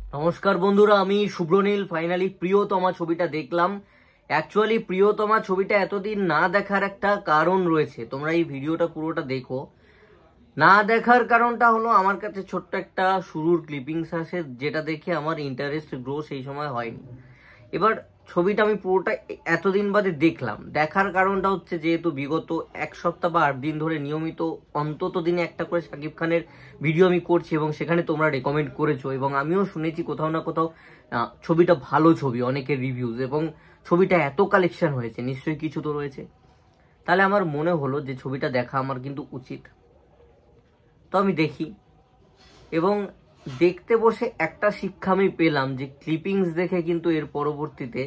নমস্কার বন্ধুরা, আমি শুভ্রনীল। ফাইনালি প্রিয়তমা ছবিটা দেখলাম। অ্যাকচুয়ালি প্রিয়তমা ছবিটা এতদিন না দেখার একটা কারণ রয়েছে, তোমরা এই ভিডিওটা পুরোটা দেখো। না দেখার কারণটা হলো, আমার কাছে ছোট্ট একটা শুরুর ক্লিপিংস আসে, যেটা দেখে আমার ইন্টারেস্ট গ্রো সেই সময় হয়নি। এবার ছবিটা আমি পুরোটা এতদিন বাদে দেখলাম। দেখার কারণটা হচ্ছে, যেহেতু বিগত এক সপ্তাহ বা 8 দিন ধরে নিয়মিত অন্তত দিনে একটা করে শাকিব খানের ভিডিও আমি করছি, এবং সেখানে তোমরা রেকমেন্ড করেছো, এবং আমিও শুনেছি কোথাও না কোথাও ছবিটা ভালো ছবি, অনেকের রিভিউজ, এবং ছবিটা এত কালেকশন হয়েছে, নিশ্চয়ই কিছু তো রয়েছে। তাহলে আমার মনে হলো যে ছবিটা দেখা আমার কিন্তু উচিত। তো আমি দেখি, এবং দেখতে বসে একটা শিক্ষা আমি পেলাম, যে ক্লিপিংস দেখে কিন্তু এর পরবর্তীতে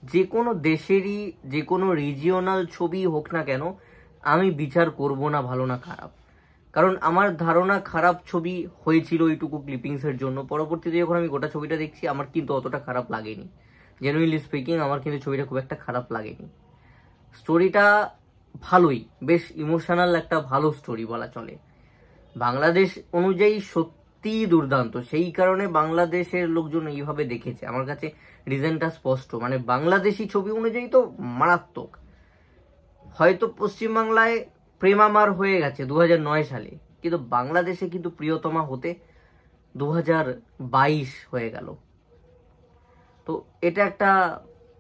যে কোনো দেশেরই যে কোনো রিজিওনাল ছবি হোক না কেন, আমি বিচার করব না ভালো না খারাপ। কারণ আমার ধারণা খারাপ ছবি হয়েছিল ওইটুকু ক্লিপিংসের জন্য। পরবর্তীতে যখন আমি গোটা ছবিটা দেখছি, আমার কিন্তু অতটা খারাপ লাগেনি। জেনুইনলি স্পিকিং, আমার কিন্তু ছবিটা খুব একটা খারাপ লাগেনি। স্টোরিটা ভালোই, বেশ ইমোশনাল একটা ভালো স্টোরি বলা চলে। বাংলাদেশ অনুযায়ী সত্যিই দুর্দান্ত, সেই কারণে বাংলাদেশের লোকজন এইভাবে দেখেছে। আমার কাছে রিজনটা স্পষ্ট, মানে বাংলাদেশি ছবি অনুযায়ী তো মারাত্মক। হয়তো পশ্চিমবাংলায় প্রেমামার হয়ে গেছে 2009 সালে, কিন্তু বাংলাদেশে কিন্তু প্রিয়তমা হতে 2022 হয়ে গেল। তো এটা একটা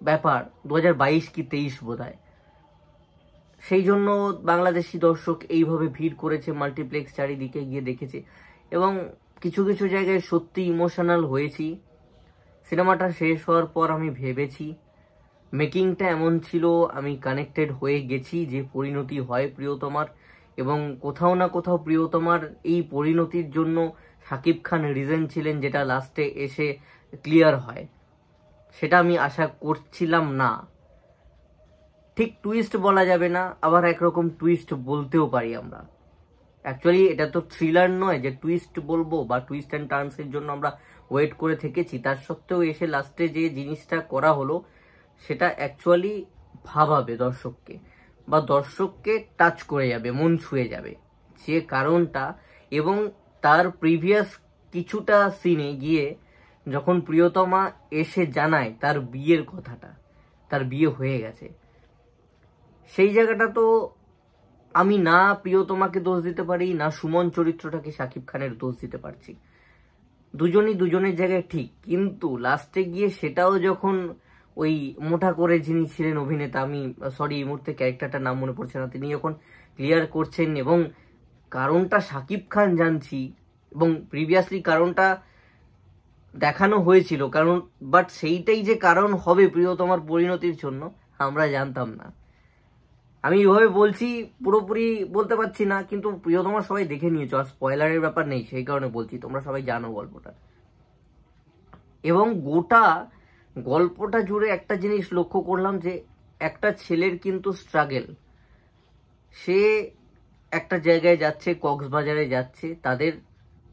ব্যাপার, 2022 কি 23 বোধহয়। সেই জন্য বাংলাদেশি দর্শক এইভাবে ভিড় করেছে, মাল্টিপ্লেক্স চারিদিকে গিয়ে দেখেছে, এবং কিছু কিছু জায়গায় সত্যি ইমোশনাল হয়েছি। সিনেমাটা শেষ হওয়ার পর আমি ভেবেছি, মেকিংটা এমন ছিল, আমি কানেক্টেড হয়ে গেছি যে পরিণতি হয় প্রিয়তমার, এবং কোথাও না কোথাও প্রিয়তমার এই পরিণতির জন্য শাকিব খান রিজন ছিলেন, যেটা লাস্টে এসে ক্লিয়ার হয়। সেটা আমি আশা করছিলাম না। ঠিক টুইস্ট বলা যাবে না, আবার একরকম টুইস্ট বলতেও পারি আমরা। অ্যাকচুয়ালি এটা তো থ্রিলার নয় যে টুইস্ট বলবো, বা টুইস্ট অ্যান্ড টার্নসের জন্য আমরা ওয়েট করে থেকেছি। তার সত্ত্বেও এসে লাস্টে যে জিনিসটা করা হলো, সেটা অ্যাকচুয়ালি ভাবাবে দর্শককে, বা দর্শককে টাচ করে যাবে, মন ছুঁয়ে যাবে যে কারণটা। এবং তার প্রিভিয়াস কিছুটা সিনে গিয়ে যখন প্রিয়তমা এসে জানায় তার বিয়ের কথাটা, তার বিয়ে হয়ে গেছে, সেই জায়গাটা তো আমি না প্রিয়তমাকে দোষ দিতে পারি, না সুমন চরিত্রটাকে শাকিব খানের দোষ দিতে পারছি। দুজনই দুজনের জায়গায় ঠিক, কিন্তু লাস্টে গিয়ে সেটাও যখন ওই মোটা করে যিনি ছিলেন অভিনেতা, আমি সরি এই মুহূর্তে ক্যারেক্টারটার নাম মনে পড়ছে না, তিনি যখন ক্লিয়ার করছেন, এবং কারণটা শাকিব খান জানছি, এবং প্রিভিয়াসলি কারণটা দেখানো হয়েছিল, কারণ বাট সেইটাই যে কারণ হবে প্রিয়তমার পরিণতির জন্য, আমরা জানতাম না। আমি এইভাবে বলছি, পুরোপুরি বলতে পারছি না, কিন্তু প্রিয়তমা সবাই দেখে নিয়েছো, আর স্পয়লারের ব্যাপার নেই, সেই কারণে বলছি, তোমরা সবাই জানো গল্পটা। এবং গোটা গল্পটা জুড়ে একটা জিনিস লক্ষ্য করলাম, যে একটা ছেলের কিন্তু স্ট্রাগল, সে একটা জায়গায় যাচ্ছে, কক্সবাজারে যাচ্ছে, তাদের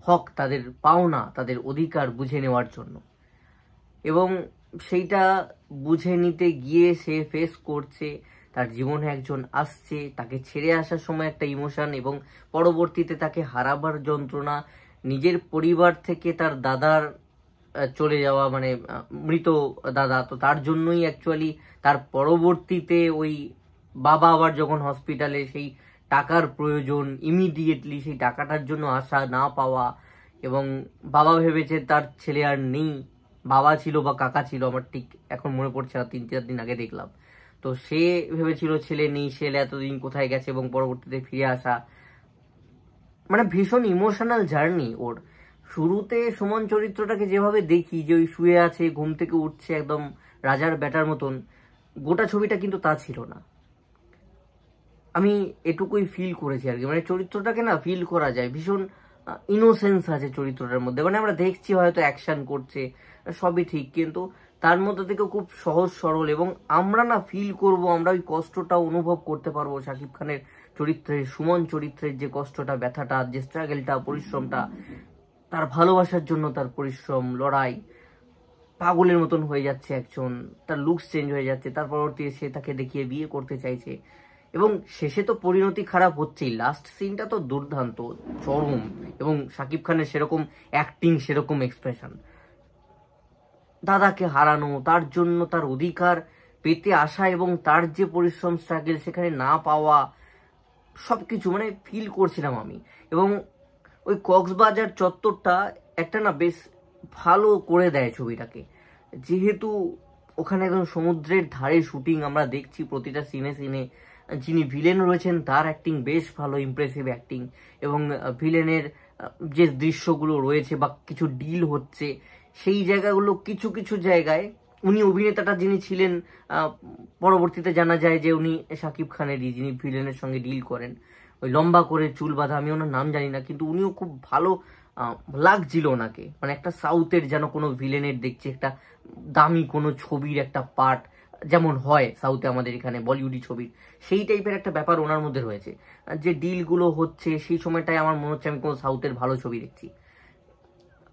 হক, তাদের পাওনা, তাদের অধিকার বুঝে নেওয়ার জন্য, এবং সেইটা বুঝে নিতে গিয়ে সে ফেস করছে, তার জীবনে একজন আসছে, তাকে ছেড়ে আসার সময় একটা ইমোশন, এবং পরবর্তীতে তাকে হারাবার যন্ত্রণা, নিজের পরিবার থেকে তার দাদার চলে যাওয়া, মানে মৃত দাদা, তো তার জন্যই অ্যাকচুয়ালি তার পরবর্তীতে ওই বাবা আবার যখন হসপিটালে, সেই টাকার প্রয়োজন, ইমিডিয়েটলি সেই টাকাটার জন্য আসা না পাওয়া, এবং বাবা ভেবেছে তার ছেলে আর নেই, বাবা ছিল বা কাকা ছিল, আমার ঠিক এখন মনে পড়ছে না, 3-4 দিন আগে দেখলাম। তো সে ভেবেছিল ছেলে নেই, ছেলে এতদিন কোথায় গেছে, এবং পরবর্তীতে ফিরে আসা, মানে ভীষণ ইমোশনাল জার্নি ওর। শুরুতে সুমন চরিত্রটাকে যেভাবে দেখি, যে ওই শুয়ে আছে, ঘুম থেকে উঠছে একদম রাজার ব্যাটার মতন, গোটা ছবিটা কিন্তু তা ছিল না। আমি এটুকুই ফিল করেছি আর কি, মানে চরিত্রটাকে না ফিল করা যায়, ভীষণ ইনোসেন্স আছে চরিত্রটার মধ্যে। মানে আমরা দেখছি হয়তো অ্যাকশন করছে, সবই ঠিক, কিন্তু তার মধ্যে থেকে খুব সহজ সরল, এবং আমরা না ফিল করব, আমরা ওই কষ্টটা অনুভব করতে পারবো শাকিব খানের চরিত্রের, সুমন চরিত্রের যে কষ্টটা, ব্যথাটা, যে স্ট্রাগলটা, পরিশ্রমটা, তার ভালোবাসার জন্য তার পরিশ্রম, লড়াই, পাগলের মতন হয়ে যাচ্ছে একজন, তার লুকস চেঞ্জ হয়ে যাচ্ছে, তার পরবর্তী সে তাকে দেখিয়ে বিয়ে করতে চাইছে, এবং শেষে তো পরিণতি খারাপ হচ্ছেই। লাস্ট সিনটা তো দুর্দান্ত, চরম, এবং শাকিব খানের সেরকম অ্যাক্টিং, সেরকম এক্সপ্রেশন, দাদাকে হারানো, তার জন্য তার অধিকার পেতে আসা এবং তার যে পরিশ্রম স্ট্রাগল সেখানে না পাওয়া, সবকিছু মানে ফিল করছিলাম আমি। এবং ওই কক্সবাজার চত্বরটা একটা না বেশ ভালো করে দেয় ছবিটাকে, যেহেতু ওখানে একদম সমুদ্রের ধারে শুটিং আমরা দেখছি প্রতিটা সিনে সিনে। যিনি ভিলেন রয়েছেন তার অ্যাক্টিং বেশ ভালো, ইমপ্রেসিভ অ্যাক্টিং। এবং ভিলেনের যে দৃশ্যগুলো রয়েছে বা কিছু ডিল হচ্ছে সেই জায়গাগুলো কিছু কিছু জায়গায় উনি অভিনেতাটা যিনি ছিলেন, পরবর্তীতে জানা যায় যে উনি শাকিব খানেরই, যিনি ভিলেনের সঙ্গে ডিল করেন, ওই লম্বা করে চুল বাঁধা, আমি ওনার নাম জানি না, কিন্তু উনিও খুব ভালো লাগছিল ওনাকে। মানে একটা সাউথের যেন কোনো ভিলেনের দেখছি, একটা দামি কোনো ছবির একটা পার্ট যেমন হয় সাউথে আমাদের এখানে বলিউডি ছবির, সেই টাইপের একটা ব্যাপার ওনার মধ্যে রয়েছে। যে ডিলগুলো হচ্ছে সেই সময়টায় আমার মনে হচ্ছে আমি কোনো সাউথের ভালো ছবি দেখছি।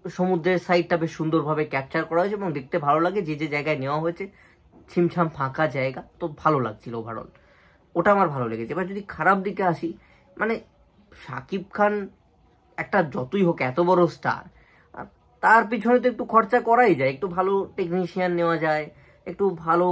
সমুদ্রের সাইডটা বেশ সুন্দরভাবে ক্যাপচার করা হয়েছে এবং দেখতে ভালো লাগে। যে যে জায়গায় নেওয়া হয়েছে ছিমছাম ফাঁকা জায়গা, তো ভালো লাগছিল ওভারঅল, ওটা আমার ভালো লেগেছে। এবার যদি খারাপ দিকে আসি, মানে শাকিব খান একটা যতই হোক এত বড় স্টার, তার পিছনে তো একটু খরচা করাই যায়, একটু ভালো টেকনিশিয়ান নেওয়া যায়, একটু ভালো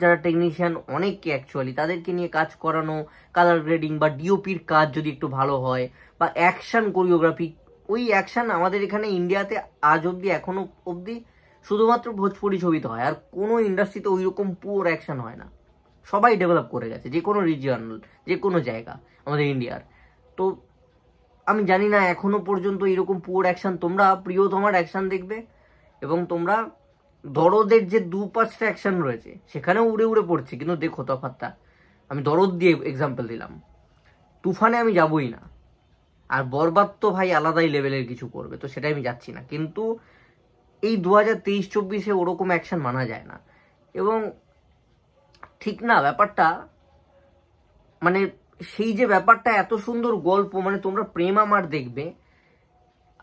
যারা টেকনিশিয়ান অনেককে অ্যাকচুয়ালি তাদেরকে নিয়ে কাজ করানো, কালার গ্রেডিং বা ডিওপির কাজ যদি একটু ভালো হয়, বা অ্যাকশন কোরিওগ্রাফি। ওই অ্যাকশন আমাদের এখানে ইন্ডিয়াতে আজ অব্দি এখনো অবধি শুধুমাত্র ভোজপুরি ছবিতে হয়, আর কোনো ইন্ডাস্ট্রিতে ওই রকম পুওর অ্যাকশন হয় না। সবাই ডেভেলপ করে গেছে, যে কোনো রিজিয়নাল, যে কোনো জায়গা আমাদের ইন্ডিয়ার। তো আমি জানি না এখনো পর্যন্ত এরকম পুওর অ্যাকশন তোমরা প্রিয়তমার অ্যাকশন দেখবে, এবং তোমরা দরদের যে 2-5টা অ্যাকশন রয়েছে সেখানেও উড়ে উড়ে পড়ছে, কিন্তু দেখো তফাৎটা। আমি দরদ দিয়ে এক্সাম্পল দিলাম, তুফানে আমি যাবই না, আর বরবাদ তো ভাই আলাদাই লেভেলের কিছু করবে, তো সেটাই আমি যাচ্ছি না। কিন্তু এই 2023-24-এ ওরকম অ্যাকশন মানা যায় না, এবং ঠিক না ব্যাপারটা। মানে সেই যে ব্যাপারটা, এত সুন্দর গল্প, মানে তোমরা প্রেম আমার দেখবে,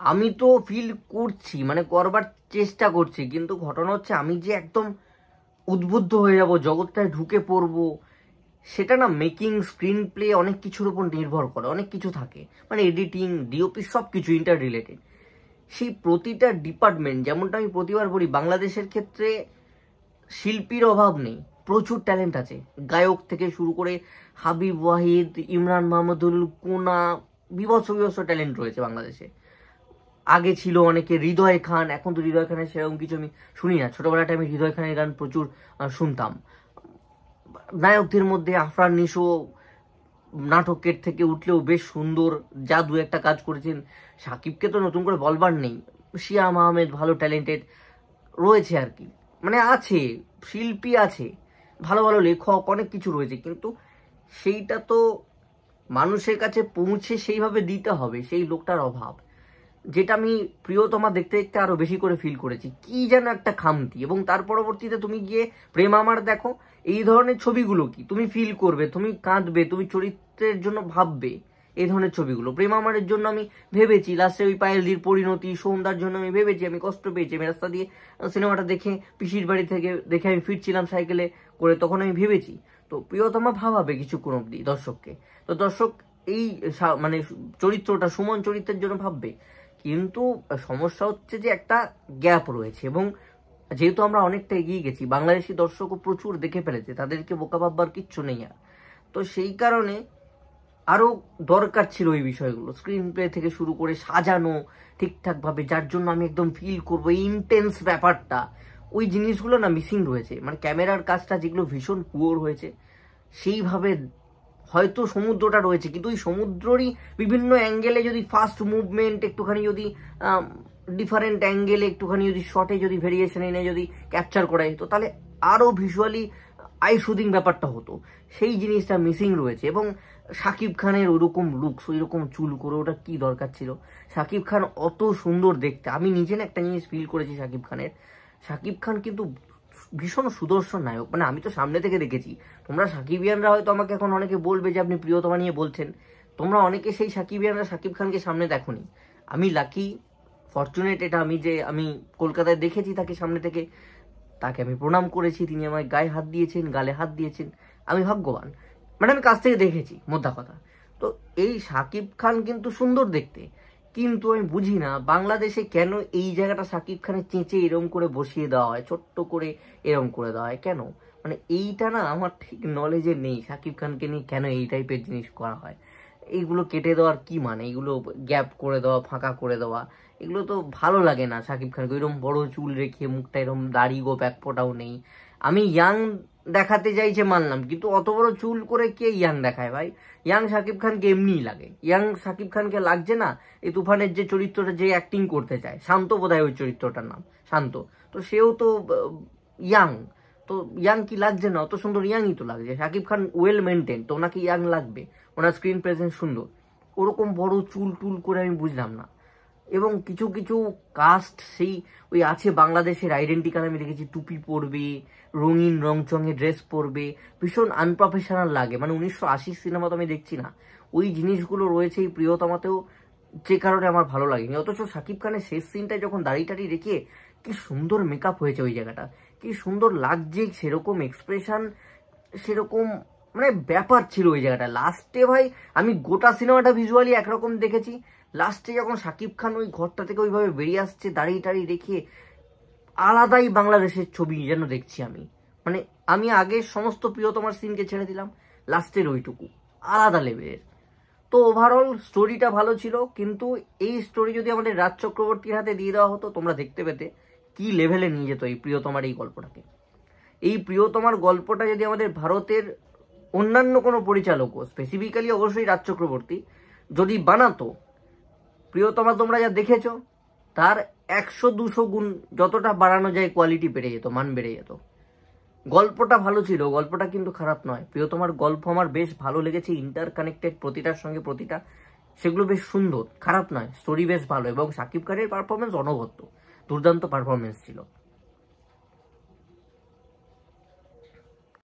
আমি তো ফিল করছি, মানে করবার চেষ্টা করছি, কিন্তু ঘটনা হচ্ছে আমি যে একদম উদ্বুদ্ধ হয়ে যাব, জগৎটায় ঢুকে পড়বো, সেটা না মেকিং, স্ক্রিন প্লে অনেক কিছুর উপর নির্ভর করে, অনেক কিছু থাকে, মানে এডিটিং, ডিওপি সব কিছু ইন্টার রিলেটেড। সেই প্রতিটা ডিপার্টমেন্ট, যেমনটা আমি প্রতিবার বলি, বাংলাদেশের ক্ষেত্রে শিল্পীর অভাব নেই, প্রচুর ট্যালেন্ট আছে। গায়ক থেকে শুরু করে হাবিব ওয়াহিদ, ইমরান মাহমুদুল, কুনা, বিভৎস বিভৎস ট্যালেন্ট রয়েছে বাংলাদেশে। আগে ছিল অনেকে, হৃদয় খান, এখন তো হৃদয় খানের সেরকম কিছু আমি শুনি না। ছোটবেলাটা আমি হৃদয় খানের গান প্রচুর শুনতাম। নায়কদের মধ্যে আফরান নিশো নাটকের থেকে উঠলেও বেশ সুন্দর, যা দু একটা কাজ করেছেন। সাকিবকে তো নতুন করে বলবার নেই, শিয়াম আহমেদ ভালো ট্যালেন্টেড রয়েছে আর কি, মানে আছে, শিল্পী আছে, ভালো ভালো লেখক, অনেক কিছু রয়েছে, কিন্তু সেইটা তো মানুষের কাছে পৌঁছে সেইভাবে দিতে হবে, সেই লোকটার অভাব। যেটা আমি প্রিয়তমা দেখতে দেখতে আরো বেশি করে ফিল করেছি, কি যেন একটা খামতি। এবং তার পরবর্তীতে তুমি গিয়ে প্রেম আমার দেখো, এই ধরনের ছবিগুলো কি তুমি ফিল করবে, তুমি কাঁদবে, তুমি চরিত্রের জন্য ভাববে। এই ধরনের ছবিগুলো, প্রেম আমারের জন্য আমি ভেবেছি, লাস্টে ওই পায়েলদির পরিণতি, সোমদার জন্য আমি ভেবেছি, আমি কষ্ট পেয়েছি। আমি রাস্তা দিয়ে সিনেমাটা দেখে, পিসির বাড়ি থেকে দেখে আমি ফিরছিলাম সাইকেলে করে, তখন আমি ভেবেছি। তো প্রিয়তমা ভাবাবে কিছুক্ষণ অব্দি দর্শককে, তো দর্শক এই মানে চরিত্রটা, সুমন চরিত্রের জন্য ভাববে। কিন্তু সমস্যা হচ্ছে যে একটা গ্যাপ রয়েছে, এবং যেহেতু আমরা অনেকটা এগিয়ে গেছি, বাংলাদেশি দর্শকও প্রচুর দেখে ফেলেছে, তাদেরকে বোকা ভাববার কিচ্ছু নেই আর। তো সেই কারণে আরো দরকার ছিল এই বিষয়গুলো, স্ক্রিন প্লে থেকে শুরু করে সাজানো ঠিকঠাকভাবে, যার জন্য আমি একদম ফিল করবো ইন্টেন্স ব্যাপারটা। ওই জিনিসগুলো না মিসিং রয়েছে, মানে ক্যামেরার কাজটা যেগুলো ভীষণ পুয়ার হয়েছে, সেইভাবে হয়তো সমুদ্রটা রয়েছে, কিন্তু ওই সমুদ্ররই বিভিন্ন অ্যাঙ্গেলে যদি ফাস্ট মুভমেন্ট, একটুখানি যদি ডিফারেন্ট অ্যাঙ্গেলে, একটুখানি যদি শর্টে যদি ভেরিয়েশন এনে যদি ক্যাপচার করা যেত, তাহলে আরও ভিজুয়ালি আই শুদিং ব্যাপারটা হতো। সেই জিনিসটা মিসিং রয়েছে। এবং শাকিব খানের ওইরকম লুকস, ওইরকম চুল করে, ওটা কি দরকার ছিল? শাকিব খান অত সুন্দর দেখতে, আমি নিজে না একটা জিনিস ফিল করেছি শাকিব খানের, শাকিব খান কিন্তু ভীষণ সুদর্শন নায়ক, মানে আমি তো সামনে থেকে দেখেছি। তোমরা সাকিবিয়ানরা হয়তো আমাকে এখন অনেকে বলবে যে আপনি প্রিয়তমা নিয়ে বলছেন, তোমরা অনেকে সেই সাকিবিয়ানরা শাকিব খানকে সামনে দেখোনি। আমি লাকি, ফরচুনেট এটা আমি, যে আমি কলকাতায় দেখেছি তাকে সামনে থেকে, তাকে আমি প্রণাম করেছি, তিনি আমার গায়ে হাত দিয়েছেন, গালে হাত দিয়েছেন, আমি ভাগ্যবান, মানে আমি কাছ থেকে দেখেছি, মোদ্দা কথা। তো এই শাকিব খান কিন্তু সুন্দর দেখতে, কিন্তু আমি বুঝি না বাংলাদেশে কেন এই জায়গাটা শাকিব খানের চেঁচে এরম করে বসিয়ে দেওয়া হয়, ছোট্ট করে এরম করে দেওয়া হয় কেন? মানে এইটা না আমার ঠিক নলেজে নেই, শাকিব খানকে নিয়ে কেন এই টাইপের জিনিস করা হয়। এইগুলো কেটে দেওয়ার কি মানে, এগুলো গ্যাপ করে দেওয়া, ফাঁকা করে দেওয়া, এগুলো তো ভালো লাগে না শাকিব খানকে। এরকম বড় চুল রেখে, মুখটা এরকম দাড়ি গো ব্যাক ফোটাও নেই। আমি ইয়াং দেখাতে চাইছে মানলাম, কিন্তু অত বড় চুল করে কে ইয়াং দেখায় ভাই? ইয়াং শাকিব খানকে এমনিই লাগে। ইয়াং শাকিব খানকে লাগছে না এই তুফানের যে চরিত্রটা, যে অ্যাক্টিং করতে চায়, শান্ত বোধহয় ওই চরিত্রটার নাম, শান্ত। তো সেও তো ইয়াং, তো ইয়াং কি লাগছে না? অত সুন্দর ইয়াংই তো লাগছে। শাকিব খান ওয়েল মেনটেন, তো ওনাকে ইয়াং লাগবে, ওনার স্ক্রিন প্রেজেন্স সুন্দর। ওরকম বড় চুল টুল করে আমি বুঝলাম না। এবং কিছু কিছু কাস্ট সেই ওই আছে বাংলাদেশের আইডেন্টিক্যাল, আমি দেখেছি টুপি পরবে, রঙিন রংচঙে ড্রেস পরবে, ভীষণ আনপ্রফেশনাল লাগে। মানে 1980 সিনেমা তো আমি দেখছি না, ওই জিনিসগুলো রয়েছে এই প্রিয়তমাতেও, যে কারণে আমার ভালো লাগেনি। অথচ শাকিব খানের শেষ সিনটায় যখন দাড়ি টাড়ি রেখে কি সুন্দর মেকআপ হয়েছে ওই জায়গাটা, কি সুন্দর লাগছে, সেরকম এক্সপ্রেশন, সেরকম মানে ব্যাপার ছিল ওই জায়গাটা। লাস্টে ভাই আমি গোটা সিনেমাটা ভিজুয়ালি একরকম দেখেছি, লাস্টে যখন শাকিব খান ওই ঘরটা থেকে ওইভাবে বেরিয়ে আসছে দাড়ি টাড়ি রেখে, আলাদাই বাংলাদেশের ছবি যেন দেখছি আমি। মানে আমি আগের সমস্ত প্রিয়তমার সিনকে ছেড়ে দিলাম, লাস্টের ওইটুকু আলাদা লেভেলের। তো ওভারঅল স্টোরিটা ভালো ছিল, কিন্তু এই স্টোরি যদি আমাদের রাজ চক্রবর্তীর হাতে দিয়ে দেওয়া হতো, তোমরা দেখতে পেতে কি লেভেলে নিয়ে যেত এই প্রিয়তমার এই গল্পটাকে। এই প্রিয়তমার গল্পটা যদি আমাদের ভারতের অন্যান্য কোনো পরিচালকও, স্পেসিফিক্যালি অবশ্যই রাজ চক্রবর্তী, যদি বানাতো, প্রিয়তমা তোমরা যা দেখেছো তার 100-200 গুণ যতটা বাড়ানো যায় কোয়ালিটি বেড়ে যেত, মান বেড়ে যেত। গল্পটা ভালো ছিল, গল্পটা কিন্তু খারাপ নয়। প্রিয়তমার গল্প আমার বেশ ভালো লেগেছে, ইন্টার কানেক্টেড প্রতিটার সঙ্গে প্রতিটা, সেগুলো বেশ সুন্দর, খারাপ নয়। স্টোরি বেশ ভালো, এবং শাকিব খানের পারফরমেন্স অনবদ্য, দুর্দান্ত পারফরমেন্স ছিল।